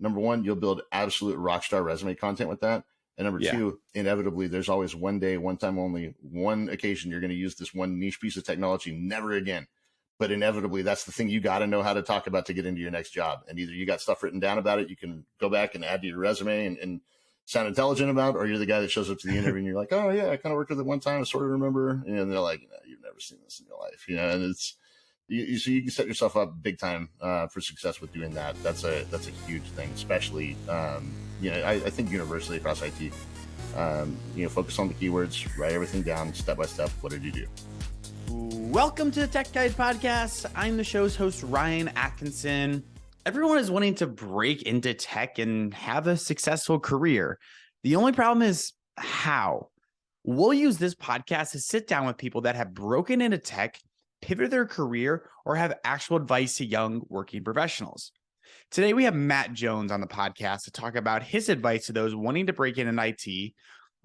number one, you'll build absolute rockstar resume content with that. And number two, inevitably, there's always one day, one time only, one occasion you're going to use this one niche piece of technology, never again. But inevitably, that's the thing you got to know how to talk about to get into your next job. And either you got stuff written down about it, you can go back and add to your resume and sound intelligent about, or you're the guy that shows up to the interview and you're like, oh yeah, I kind of worked with it one time, I sort of remember. And they're like, you've never seen this in your life, and it's, so you can set yourself up big time for success with doing that. That's a huge thing, especially I think universally across IT. Focus on the keywords, write everything down step by step. What did you do? Welcome to the TechGuide podcast. I'm the show's host, Ryan Atkinson. Everyone is wanting to break into tech and have a successful career. The only problem is how. We'll use this podcast to sit down with people that have broken into tech, pivot their career, or have actual advice to young working professionals. Today, we have Matt Jones on the podcast to talk about his advice to those wanting to break in IT,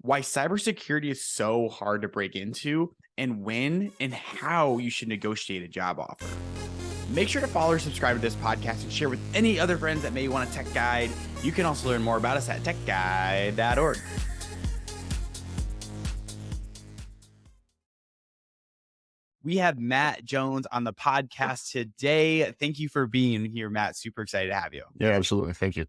why cybersecurity is so hard to break into, and when and how you should negotiate a job offer. Make sure to follow or subscribe to this podcast and share with any other friends that may want a tech guide. You can also learn more about us at techguide.org. We have Matt Jones on the podcast today. Thank you for being here, Matt. Super excited to have you. Yeah, absolutely. Thank you.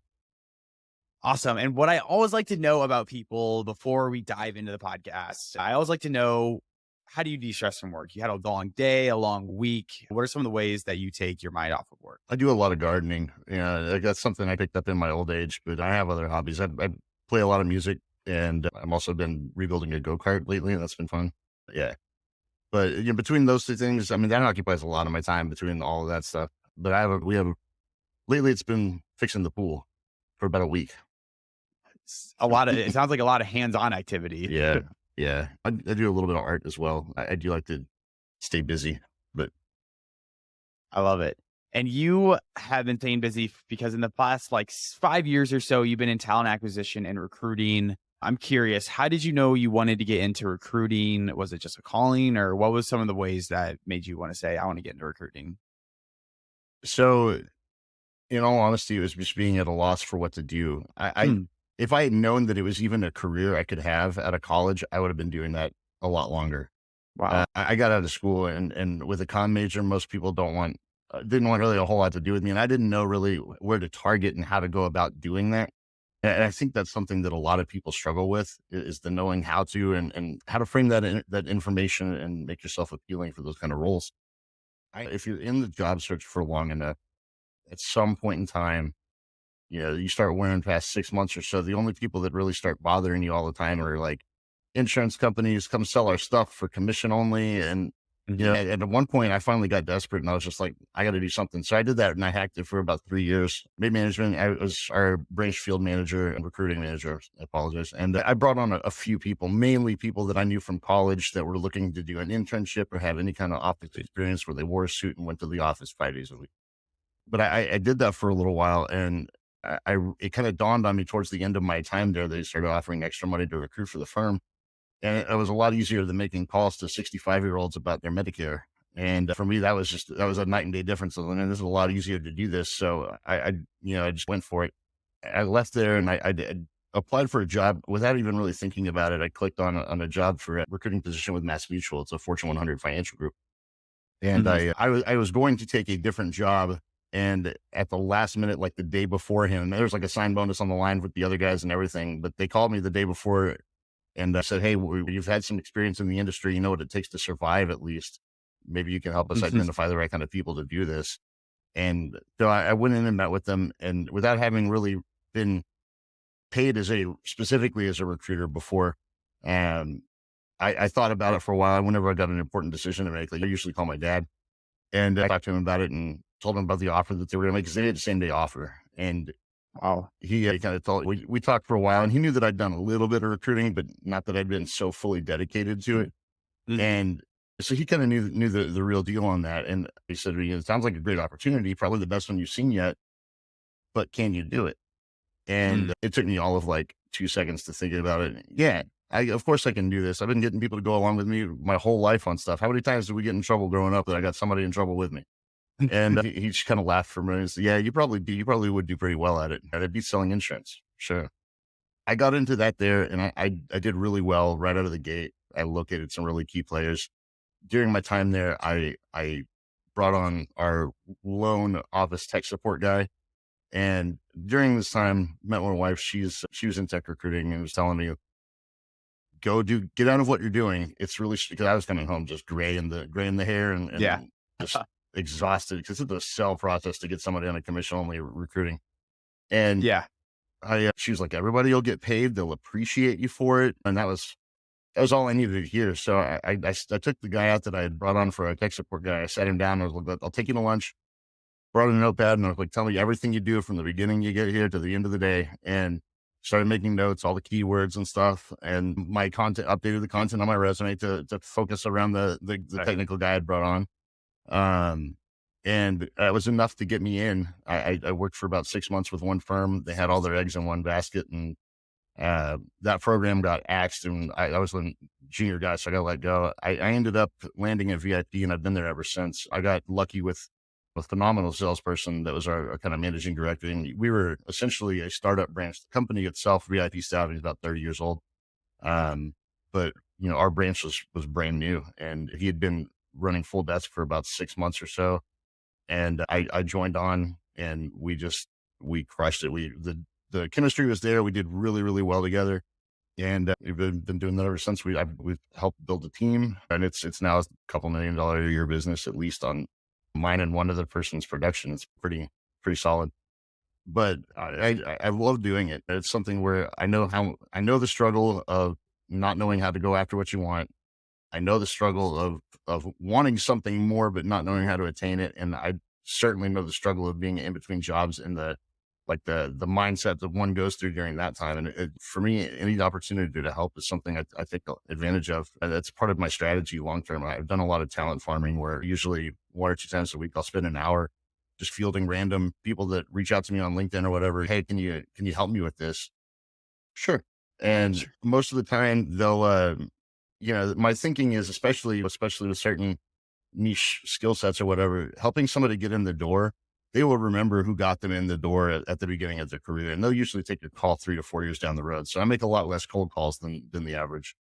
Awesome. And what I always like to know about people before we dive into the podcast, I always like to know, how do you de-stress from work? You had a long day, a long week. What are some of the ways that you take your mind off of work? I do a lot of gardening. That's something I picked up in my old age, but I have other hobbies. I play a lot of music, and I've also been rebuilding a go-kart lately, and that's been fun. Yeah. But between those two things, that occupies a lot of my time between all of that stuff. But lately it's been fixing the pool for about a week. It sounds like a lot of hands-on activity. Yeah. Yeah. I do a little bit of art as well. I do like to stay busy, but I love it. And you have been staying busy because in the past 5 years or so, you've been in talent acquisition and recruiting. I'm curious, how did you know you wanted to get into recruiting? Was it just a calling, or what was some of the ways that made you want to say, I want to get into recruiting? So in all honesty, it was just being at a loss for what to do. If I had known that it was even a career I could have out of college, I would have been doing that a lot longer. Wow. I got out of school and with a comm major, most people didn't want really a whole lot to do with me. And I didn't know really where to target and how to go about doing that. And I think that's something that a lot of people struggle with, is the knowing how to and how to frame that information and make yourself appealing for those kind of roles. If you're in the job search for long enough, at some point in time, you start wearing past 6 months or so, the only people that really start bothering you all the time are like insurance companies, come sell our stuff for commission only. And at one point I finally got desperate and I was just like, I got to do something. So I did that and I hacked it for about 3 years. Made management. I was our branch field manager and recruiting manager. I apologize. And I brought on a few people, mainly people that I knew from college that were looking to do an internship or have any kind of office experience where they wore a suit and went to the office 5 days a week. But I did that for a little while, and it kind of dawned on me towards the end of my time there, they started offering extra money to recruit for the firm. And it was a lot easier than making calls to 65-year-olds about their Medicare. And for me, that was a night and day difference. And this is a lot easier to do this. So I just went for it. I left there and I applied for a job without even really thinking about it. I clicked on a job for a recruiting position with MassMutual. It's a Fortune 100 financial group. And I was going to take a different job. And at the last minute, like the day before him, there's like a sign bonus on the line with the other guys and everything. But they called me the day before and I said, hey, you've had some experience in the industry. You know what it takes to survive, at least. Maybe you can help us identify the right kind of people to do this. And so I went in and met with them, and without having really been paid specifically as a recruiter before, I thought about it for a while. Whenever I got an important decision to make, I usually call my dad, and I talked to him about it and told him about the offer that they were going to make, because they had the same day offer. And wow, he kind of told, we talked for a while, and he knew that I'd done a little bit of recruiting, but not that I'd been so fully dedicated to it. And so he kind of knew the real deal on that. And he said, it sounds like a great opportunity, probably the best one you've seen yet, but can you do it? And it took me all of 2 seconds to think about it. Yeah, of course I can do this. I've been getting people to go along with me my whole life on stuff. How many times did we get in trouble growing up that I got somebody in trouble with me? And he just kind of laughed for a minute and said, yeah, you probably would do pretty well at it. And I'd be selling insurance. Sure. I got into that there and I did really well right out of the gate. I located some really key players. During my time there, I brought on our lone office tech support guy. And during this time, met my wife. She was in tech recruiting and was telling me, get out of what you're doing. It's really because I was coming home just gray in the hair Yeah. and just exhausted because it's a sell process to get somebody on a commission only recruiting. And Yeah. she was like, everybody will get paid. They'll appreciate you for it. And that was all I needed to hear. So I took the guy out that I had brought on for a tech support guy. I sat him down. I was like, I'll take you to lunch. Brought a notepad and I was like, tell me everything you do from the beginning you get here to the end of the day. And started making notes, all the keywords and stuff. And my content, updated the content on my resume to focus around the Right. technical guy I'd brought on. And it was enough to get me in. I worked for about 6 months with one firm. They had all their eggs in one basket. And that program got axed and I was a junior guy, so I got let go. I ended up landing at VIP and I've been there ever since. I got lucky with a phenomenal salesperson that was our kind of managing director. And we were essentially a startup branch. The company itself, VIP Staffing, is about 30 years old. But our branch was brand new and he had been running full desk for about 6 months or so. And I joined on and we crushed it. The chemistry was there. We did really, really well together. And we've been doing that ever since. We've helped build a team, and it's now a couple $1 million a year business, at least on mine and one other person's production. It's pretty solid. But I love doing it. It's something where I know the struggle of not knowing how to go after what you want. I know the struggle of wanting something more, but not knowing how to attain it. And I certainly know the struggle of being in between jobs and the mindset that one goes through during that time. And for me, any opportunity to help is something I take advantage of. And that's part of my strategy long term. I've done a lot of talent farming where usually 1 or 2 times a week, I'll spend an hour just fielding random people that reach out to me on LinkedIn or whatever. Hey, can you help me with this? Sure. And Sure. most of the time they'll, my thinking is especially with certain niche skill sets or whatever, helping somebody get in the door, they will remember who got them in the door at the beginning of their career. And they'll usually take your call 3 to 4 years down the road. So I make a lot less cold calls than the average.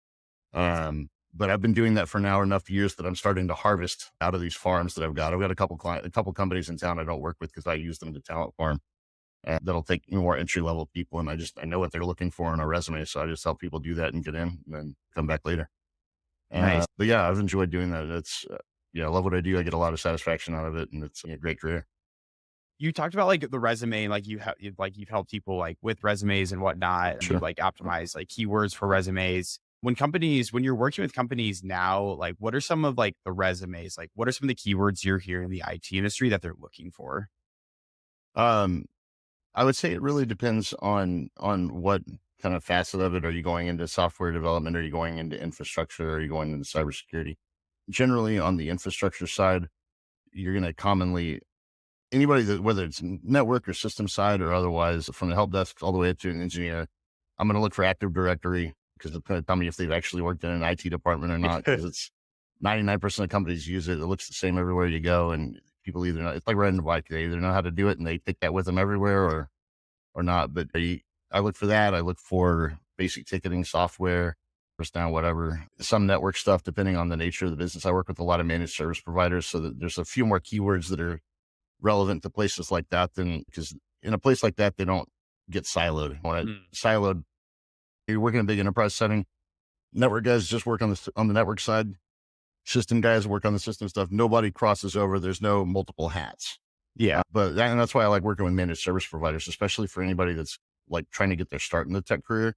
But I've been doing that for now enough years that I'm starting to harvest out of these farms that I've got. I've got a couple companies in town I don't work with because I use them to talent farm. And that'll take more entry level people. And I know what they're looking for in a resume. So I just help people do that and get in and then come back later. Nice. But yeah, I've enjoyed doing that. I love what I do. I get a lot of satisfaction out of it and it's a great career. You talked about like the resume, and like you've helped people like with resumes and whatnot. You Sure. like optimize like keywords for resumes. When you're working with companies now, like what are some of like the resumes? Like what are some of the keywords you're hearing in the IT industry that they're looking for? Um, I would say it really depends on what kind of facet of it. Are you going into software development? Are you going into infrastructure? Are you going into cybersecurity? Generally, on the infrastructure side, you're going to commonly anybody that whether it's network or system side or otherwise, from the help desk all the way up to an engineer, I'm going to look for Active Directory because it's going to tell me if they've actually worked in an IT department or not. Because it's 99% of companies use it. It looks the same everywhere you go, and people either know it's like riding a bike. They either know how to do it and they take that with them everywhere, or not. But I look for that. I look for basic ticketing software, first down, whatever. Some network stuff, depending on the nature of the business. I work with a lot of managed service providers, so that there's a few more keywords that are relevant to places like that than because in a place like that, they don't get siloed. Mm. Siloed, you're working in a big enterprise setting. Network guys just work on the network side. System guys work on the system stuff. Nobody crosses over. There's no multiple hats. Yeah. And that's why I like working with managed service providers, especially for anybody that's like trying to get their start in the tech career,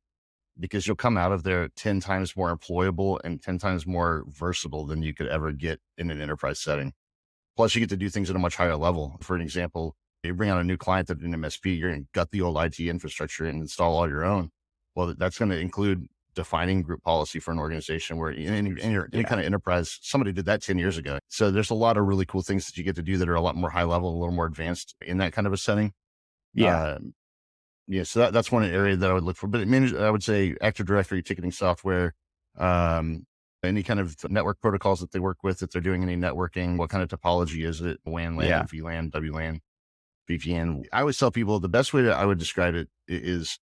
because you'll come out of there 10 times more employable and 10 times more versatile than you could ever get in an enterprise setting. Plus, you get to do things at a much higher level. For an example, you bring on a new client at an MSP, you're going to gut the old IT infrastructure and install all your own. Well, that's going to include defining group policy for an organization where in any kind of enterprise, somebody did that 10 years ago. So there's a lot of really cool things that you get to do that are a lot more high level, a little more advanced in that kind of a setting. Yeah. So that's one area that I would look for. But I would say Active Directory ticketing software, any kind of network protocols that they work with, if they're doing any networking, what kind of topology is it? WAN, LAN, Yeah. VLAN, WLAN, VPN. I always tell people the best way that I would describe it is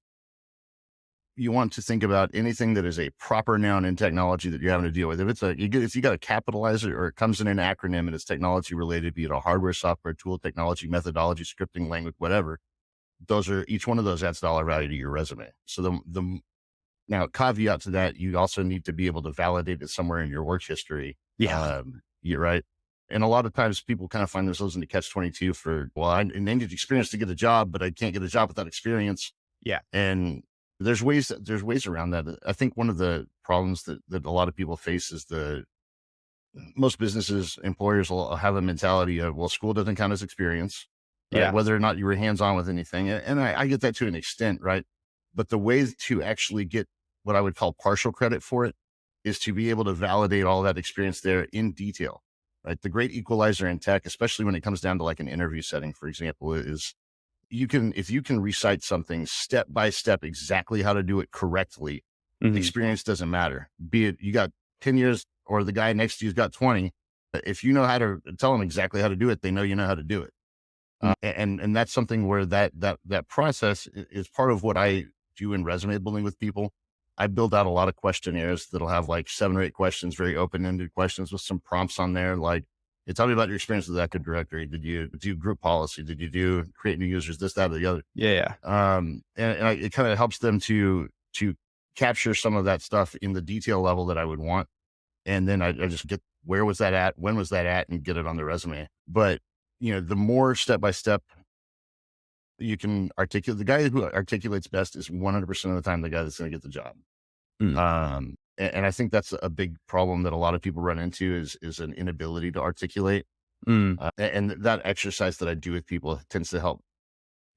you want to think about anything that is a proper noun in technology that you're having to deal with. If it's if you got to capitalize it or it comes in an acronym and it's technology related, be it a hardware, software, tool, technology, methodology, scripting, language, whatever, those are each one of those adds dollar value to your resume. So now caveat to that, you also need to be able to validate it somewhere in your work history. Yeah. You're right. And a lot of times people kind of find themselves in the catch 22 for, well, I need experience to get a job, but I can't get a job without experience. Yeah. And there's ways around that. I think one of the problems that a lot of people face is most businesses, employers will have a mentality of, well, school doesn't count as experience, right? Yeah. Whether or not you were hands on with anything. And I get that to an extent, right? But the way to actually get what I would call partial credit for it is to be able to validate all that experience there in detail, right? The great equalizer in tech, especially when it comes down to like an interview setting, for example, is if you can recite something step by step, exactly how to do it correctly, Mhm. experience doesn't matter. Be it you got 10 years or the guy next to you's got 20. If you know how to tell them exactly how to do it, they know you know how to do it. Mm. And that's something where that process is part of what I do in resume building with people. I build out a lot of questionnaires that'll have like 7 or 8 questions, very open-ended questions with some prompts on there. Like, "Hey, tell me about your experience with Active Directory. Did you do group policy? Did you do create new users? This, that, or the other." Yeah. Yeah. It kind of helps them to capture some of that stuff in the detail level that I would want. And then I just get, where was that at? When was that at? And get it on the resume. But, the more step by step you can articulate, the guy who articulates best is 100% of the time the guy that's going to get the job. Mm. And I think that's a big problem that a lot of people run into is an inability to articulate. Mm. And that exercise that I do with people tends to help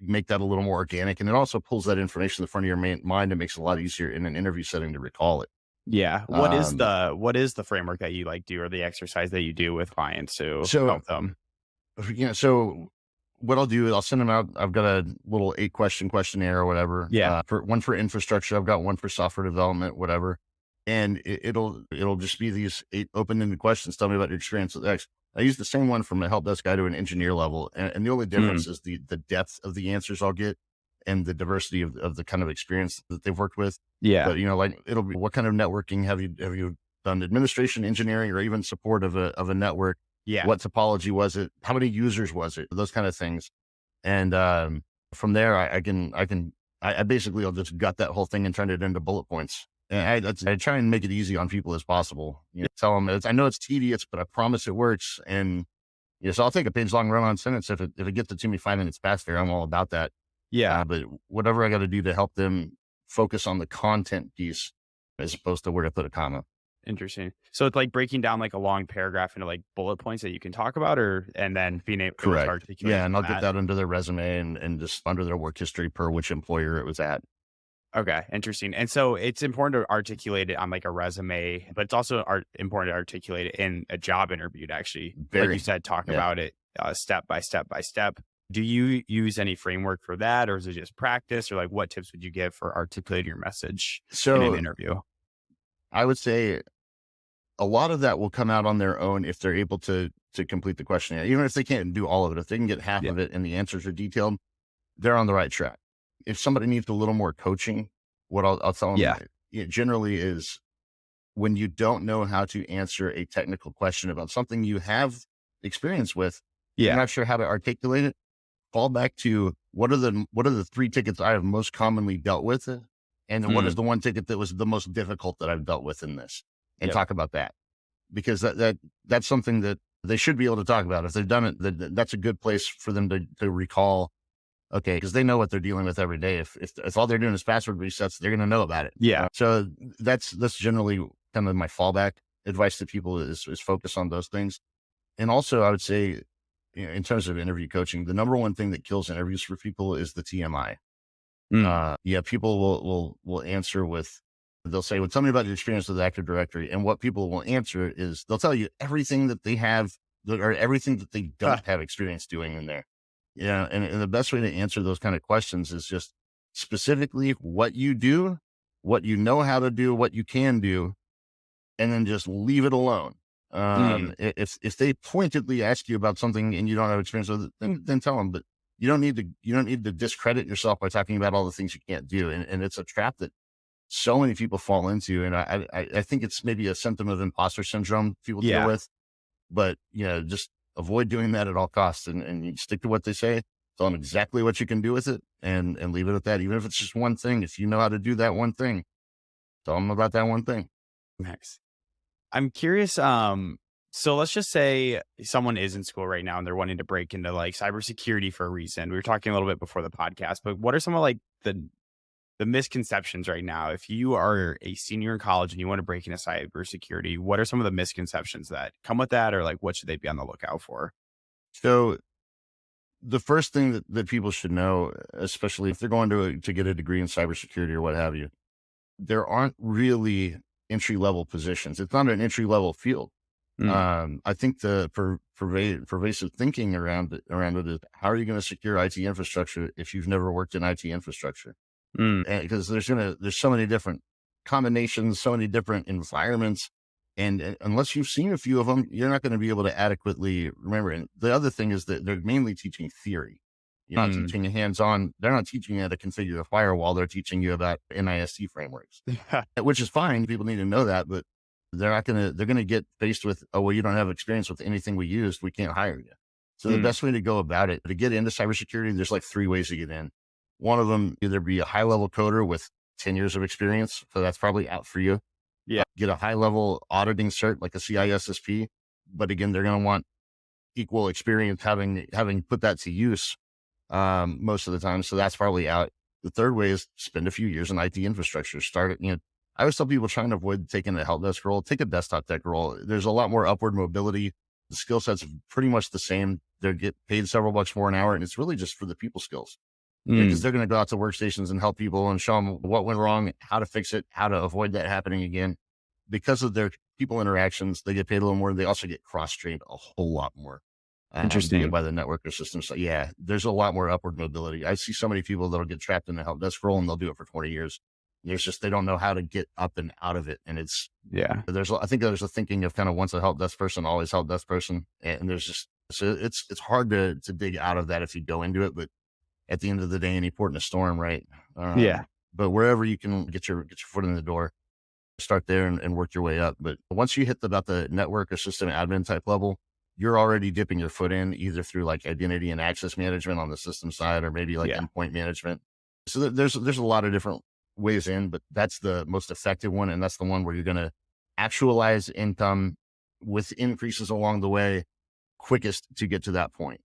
make that a little more organic. And it also pulls that information in the front of your mind and makes it a lot easier in an interview setting to recall it. Yeah. Um, What is the framework that you like do or the exercise that you do with clients to so, help them? so what I'll do is I'll send them out. I've got a little 8 question questionnaire or whatever. Yeah. For one for infrastructure, I've got one for software development, whatever. And it'll just be these 8 open-ended questions. Tell me about your experience with X. I use the same one from a help desk guy to an engineer level, and the only Mm. difference is the depth of the answers I'll get and the diversity of the kind of experience that they've worked with. Yeah. But like it'll be, what kind of networking have you done? Administration, engineering, or even support of a network? Yeah. What topology was it? How many users was it? Those kind of things. And from there, I basically will just gut that whole thing and turn it into bullet points. And I try and make it easy on people as possible. Tell them I know it's tedious, but I promise it works. And so I'll take a page long run on sentence if it gets it to me 5 minutes faster. I'm all about that. Yeah. But whatever I got to do to help them focus on the content piece as opposed to where to put a comma. Interesting. So it's like breaking down like a long paragraph into like bullet points that you can talk about and then being able to Correct. articulate Yeah, and from I'll get that. that under their resume and just under their work history per which employer it was at. Okay, interesting. And so it's important to articulate it on like a resume, but it's also important to articulate it in a job interview to actually, like you Very. said, talk Yeah. about it step by step by step. Do you use any framework for that, or is it just practice, or like what tips would you give for articulating your message in an So interview? I would say a lot of that will come out on their own if they're able to complete the questionnaire. Even if they can't do all of it, if they can get half Yeah. of it and the answers are detailed, they're on the right track. If somebody needs a little more coaching, what I'll tell them Yeah. generally is when you don't know how to answer a technical question about something you have experience with, you're Yeah. not sure how to articulate it, fall back to what are the 3 tickets I have most commonly dealt with, and then what is Mm. the one ticket that was the most difficult that I've dealt with in this, and Yep. talk about that because that's something that they should be able to talk about if they've done it. That's a good place for them to recall. Okay, because they know what they're dealing with every day. If all they're doing is password resets, they're going to know about it. Yeah. So that's generally kind of my fallback advice to people is focus on those things. And also, I would say, in terms of interview coaching, the number one thing that kills interviews for people is the TMI. Mm. Yeah, people will answer with, they'll say, "Well, tell me about your experience with Active Directory." And what people will answer is they'll tell you everything that they have, or everything that they Huh. don't have experience doing in there. Yeah, and the best way to answer those kind of questions is just specifically what you do, what you know how to do, what you can do, and then just leave it alone. Mm, If they pointedly ask you about something and you don't have experience with it, then tell them. But you don't need to discredit yourself by talking about all the things you can't do. And it's a trap that so many people fall into. And I think it's maybe a symptom of imposter syndrome people deal yeah. with. But just avoid doing that at all costs, and you stick to what they say. Tell them exactly what you can do with it, and leave it at that. Even if it's just one thing, if you know how to do that one thing, tell them about that one thing. Nice. I'm curious. So let's just say someone is in school right now and they're wanting to break into like cybersecurity for a reason. We were talking a little bit before the podcast, but what are some of like the misconceptions right now? If you are a senior in college and you want to break into cybersecurity, what are some of the misconceptions that come with that, or like what should they be on the lookout for? So the first thing that people should know, especially if they're going to get a degree in cybersecurity or what have you, there aren't really entry level positions. It's not an entry level field. Mm, I think the pervasive thinking around it is, how are you going to secure IT infrastructure if you've never worked in IT infrastructure? mm, Because there's so many different combinations, so many different environments, and unless you've seen a few of them, you're not going to be able to adequately remember. And the other thing is that they're mainly teaching theory. You're not mm. teaching you hands-on. They're not teaching you how to configure a firewall. They're teaching you about NIST frameworks, which is fine. People need to know that, but they're going to get faced with, oh, well, you don't have experience with anything we used. We can't hire you. So the Mm, best way to go about it, to get into cybersecurity, there's like three ways to get in. One of them, either be a high level coder with 10 years of experience. So that's probably out for you. yeah. Get a high level auditing cert, like a CISSP. But again, they're going to want equal experience having put that to use most of the time. So that's probably out. The third way is spend a few years in IT infrastructure. Start it. I always tell people trying to avoid taking a help desk role, take a desktop tech role. There's a lot more upward mobility. The skill set's pretty much the same. They get paid several bucks more an hour, and it's really just for the people skills. Because Mm, they're going to go out to workstations and help people and show them what went wrong, how to fix it, how to avoid that happening again. Because of their people interactions, they get paid a little more. They also get cross trained a whole lot more interesting. by the network or system. So yeah, there's a lot more upward mobility. I see so many people that'll get trapped in the help desk role and they'll do it for 20 years. There's just, they don't know how to get up and out of it. And Yeah. I think there's a thinking of kind of, once a help desk person, always help desk person. And there's just, so it's hard to dig out of that if you go into it. But at the end of the day, any port in a storm, right? Yeah. But wherever you can get your foot in the door, start there and work your way up. But once you hit about the network or system admin type level, you're already dipping your foot in, either through like identity and access management on the system side, or maybe like Yeah. endpoint management. So there's a lot of different ways in, but that's the most effective one, and that's the one where you're going to actualize income with increases along the way, quickest to get to that point,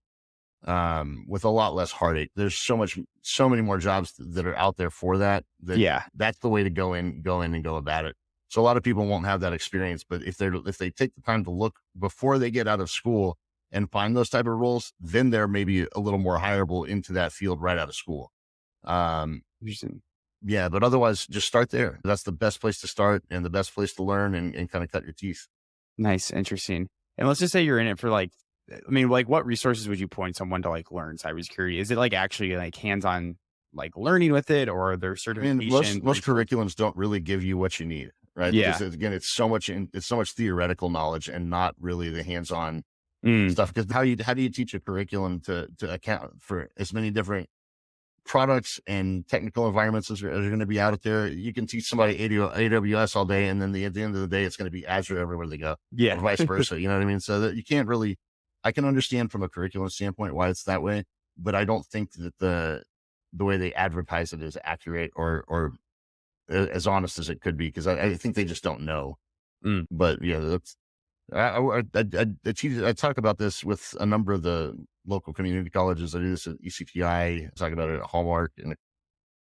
with a lot less heartache. There's so many more jobs that are out there for that Yeah. that's the way to go in and go about it. So a lot of people won't have that experience, but if they take the time to look before they get out of school and find those type of roles, then they're maybe a little more hireable into that field right out of school. Um, Interesting. yeah, but otherwise just start there. That's the best place to start and the best place to learn and kind of cut your teeth. Nice. Interesting. And let's just say you're in it for like, I mean, like what resources would you point someone to like learn cybersecurity? Is it like actually like hands-on like learning with it, or are there I mean, most certifications, most resources? curriculums don't really give you what you need, right? Yeah. Because again, it's so much theoretical knowledge and not really the hands-on Mm, stuff. Because how do you teach a curriculum to account for as many different products and technical environments as are going to be out there? You can teach somebody AWS all day, and then at the end of the day, it's going to be Azure everywhere they go, or yeah. vice versa. You know what I mean? So that you can't really. I can understand from a curriculum standpoint why it's that way, but I don't think that the way they advertise it is accurate or as honest as it could be, because I think they just don't know. Mm, But yeah, that's I talk about this with a number of the local community colleges. I do this at ECTI. I talk about it at Hallmark and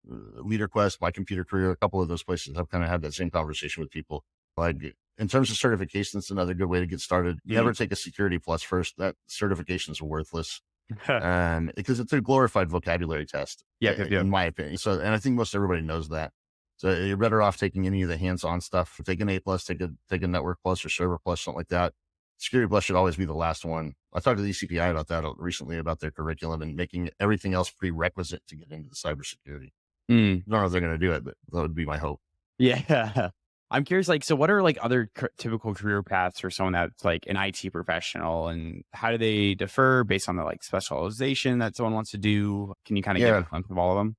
LeaderQuest, My Computer Career. A couple of those places I've kind of had that same conversation with people. Like, in terms of certification, it's another good way to get started. mm. Never take a Security Plus first. That certification is worthless, because it's a glorified vocabulary test, Yep. Yep. Yep. in my opinion. So, and I think most everybody knows that. So you're better off taking any of the hands-on stuff. Take an A plus, take a Network Plus or Server Plus, something like that. Security Plus should always be the last one. I talked to the ECPI about that recently, about their curriculum and making everything else prerequisite to get into the cybersecurity. Mm. I don't know if they're going to do it, but that would be my hope. Yeah. I'm curious, like, so what are like other typical career paths for someone that's like an IT professional, and how do they differ based on the like specialization that someone wants to do? Can you kind of give a Yeah. glimpse of all of them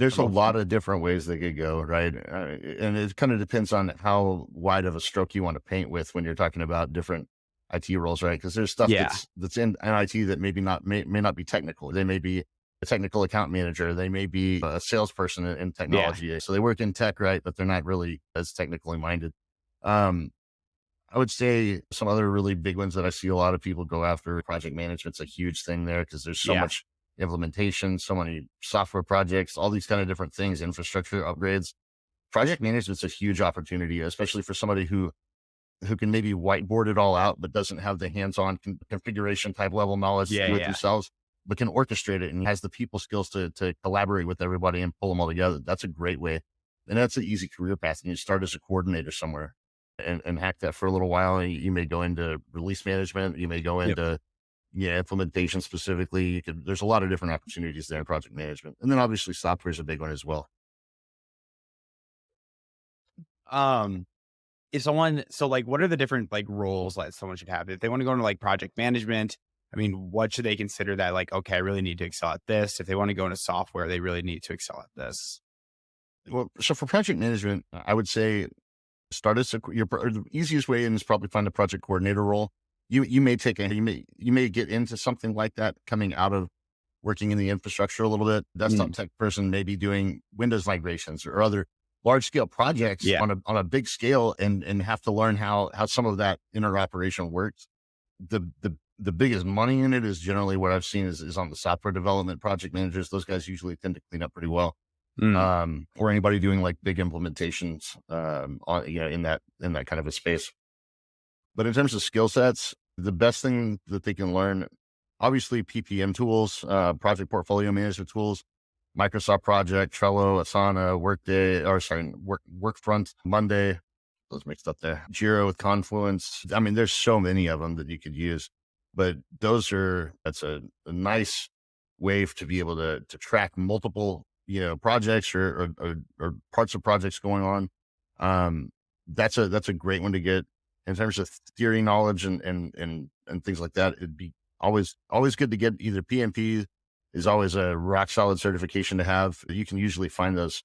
or There's a both of them? lot of different ways they could go, right? And it kind of depends on how wide of a stroke you want to paint with when you're talking about different IT roles, right? Because there's stuff Yeah, that's in IT that maybe not may not be technical. They may be a technical account manager. They may be a salesperson in yeah, technology. So they work in tech, right? But they're not really as technically minded. Um, I would say some other really big ones that I see a lot of people go after. Project management's a huge thing there because there's so yeah, much implementation, so many software projects, all these kind of different things, infrastructure upgrades. Project management's a huge opportunity, especially for somebody who can maybe whiteboard it all out, but doesn't have the hands-on configuration type level knowledge to yeah, do it yeah. themselves, but can orchestrate it and has the people skills to collaborate with everybody and pull them all together. That's a great way. And that's an easy career path. And you start as a coordinator somewhere and hack that for a little while. You may go into release management. You may go Yep. into, yeah, implementation specifically. There's a lot of different opportunities there in project management. And then obviously software is a big one as well. Um, if someone, so like, what are the different like roles that someone should have if they want to go into like project management? I mean, what should they consider that like, okay, I really need to excel at this. If they want to go into software, they really need to excel at this. Well, so for project management, I would say start as the easiest way in is probably find a project coordinator role. You may take a you may get into something like that coming out of working in the infrastructure a little bit. Desktop Mm, tech person may be doing Windows migrations or other large scale projects yeah. on a big scale and have to learn how some of that interoperation works. The biggest money in it is generally what I've seen is on the software development project managers. Those guys usually tend to clean up pretty well, Mm, or anybody doing like big implementations on in that kind of a space. But in terms of skill sets, the best thing that they can learn, obviously PPM tools, project portfolio management tools, Microsoft Project, Trello, Asana, Workday, or sorry, Workfront, Monday, those mixed up there. Jira with Confluence. I mean, there's so many of them that you could use, but that's a nice way to be able to track multiple, projects or parts of projects going on. Um, that's a great one to get in terms of theory knowledge and things like that. It'd be always good to get either PMP is always a rock solid certification to have. You can usually find those.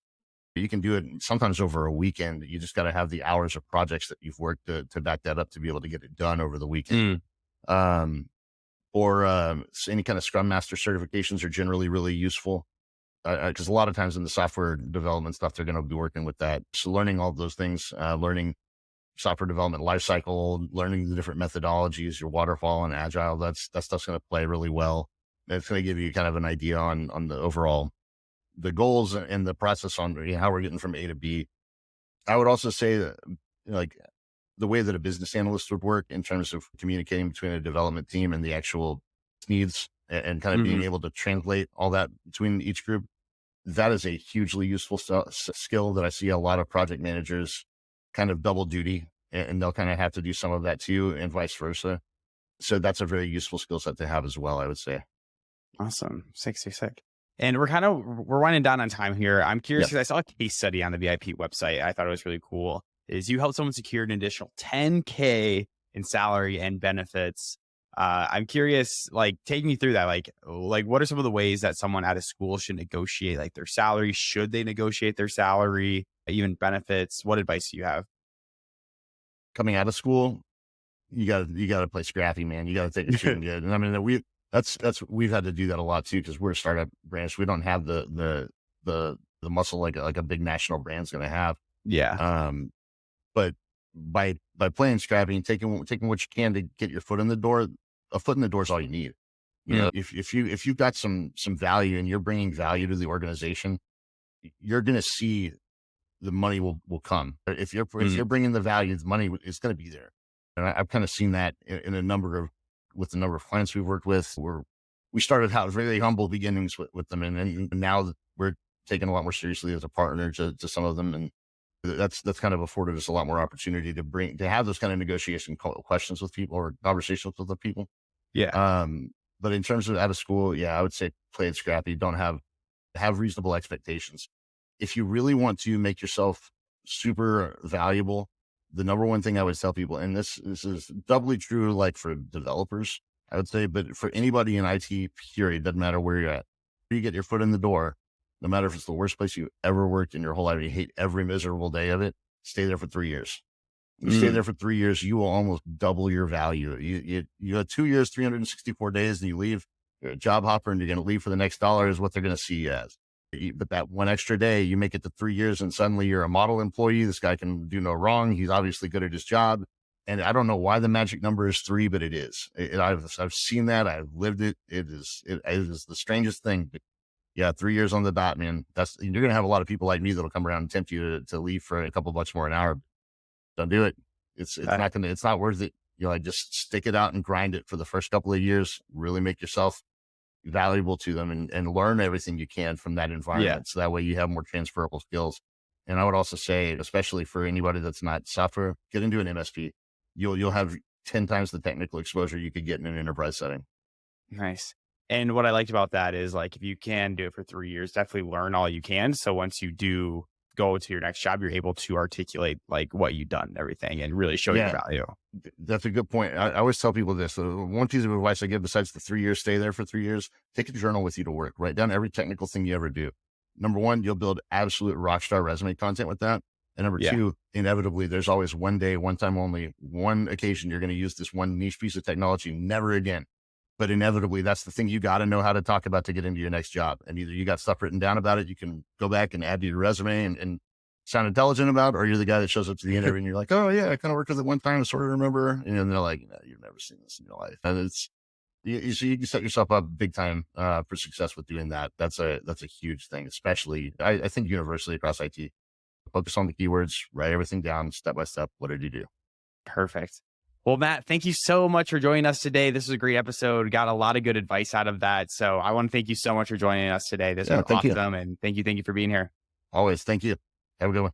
You can do it sometimes over a weekend. You just got to have the hours of projects that you've worked to back that up to be able to get it done over the weekend. mm, Um, or any kind of Scrum Master certifications are generally really useful because a lot of times in the software development stuff, they're going to be working with that. So learning all of those things, learning software development lifecycle, learning the different methodologies, your waterfall and agile, that stuff's going to play really well. It's going to give you kind of an idea on the overall the goals and the process on how we're getting from A to B. I would also say that like the way that a business analyst would work in terms of communicating between a development team and the actual needs and kind of being mhm. able to translate all that between each group. That is a hugely useful skill that I see a lot of project managers kind of double duty and they'll kind of have to do some of that too and vice versa. So that's a very useful skill set to have as well, I would say. Awesome. Sick, sick, sick. And we're winding down on time here. I'm curious Yeah. because I saw a case study on the VIP website. I thought it was really cool. Is you help someone secure an additional 10K in salary and benefits. I'm curious, like, take me through that. Like, what are some of the ways that someone out of school should negotiate like their salary? Should they negotiate their salary, even benefits? What advice do you have? Coming out of school, you gotta play scrappy, man. You gotta take it cheap and good. And I mean, that's we've had to do that a lot too because we're a startup branch. We don't have the muscle like a big national brand's going to have. Yeah. Um, but by playing scrappy and taking what you can to get your foot in the door, a foot in the door is all you need. Mm, If you've got some value and you're bringing value to the organization, you're going to see the money will come. If mm, you're bringing the value, the money is going to be there. And I've kind of seen that in a number of with the number of clients we've worked with. We started out very humble beginnings with them, and now we're taken a lot more seriously as a partner to some of them, and that's kind of afforded us a lot more opportunity to have those kind of negotiation questions with people or conversations with the people. yeah. But in terms of out of school, yeah, I would say play it scrappy. Don't have reasonable expectations. If you really want to make yourself super valuable. The number one thing I would tell people, and this is doubly true, like for developers, I would say, but for anybody in IT, period, doesn't matter where you're at. You get your foot in the door, no matter if it's the worst place you ever worked in your whole life, you hate every miserable day of it. Stay there for 3 years. You stay Mm, there for 3 years, you will almost double your value. You have 2 years, 364 days, and you leave. You're a job hopper, and you're going to leave for the next dollar is what they're going to see you as. But that one extra day, you make it to 3 years, and suddenly you're a model employee. This guy can do no wrong. He's obviously good at his job. And I don't know why the magic number is three, but it is. I've seen that. I've lived it. It is the strangest thing. But yeah, 3 years on the dot, man. You're going to have a lot of people like me that'll come around and tempt you to leave for a couple bucks more an hour. Don't do it. uh, It's not worth it. Like just stick it out and grind it for the first couple of years. Really make yourself valuable to them, and learn everything you can from that yeah. environment. So that way you have more transferable skills. And I would also say, especially for anybody that's not software, get into an MSP. You'll have 10 times the technical exposure you could get in an enterprise setting. Nice. And what I liked about that is like if you can do it for 3 years, definitely learn all you can. So once you do go to your next job, you're able to articulate like what you've done and everything and really show your Yeah, value. that's a good point. I always tell people this. One piece of advice I give, besides the 3 years, stay there for 3 years, take a journal with you to work. Write down every technical thing you ever do. Number one, you'll build absolute rockstar resume content with that. And number Yeah. two, inevitably, there's always one day, one time only, one occasion you're going to use this one niche piece of technology, never again. But inevitably, that's the thing you got to know how to talk about to get into your next job. And either you got stuff written down about it, you can go back and add to your resume and sound intelligent about, or you're the guy that shows up to the interview and you're like, oh yeah, I kind of worked with it one time, I sort of remember. And they're like, no, you've never seen this in your life. And so you can set yourself up big time for success with doing that. That's a huge thing, especially I think universally across IT. Focus on the keywords, write everything down step by step. What did you do? Perfect. Well, Matt, thank you so much for joining us today. This was a great episode. Got a lot of good advice out of that. So I want to thank you so much for joining us today. This Yeah, was thank you. awesome. And thank you for being here. Always. Thank you. Have a good one.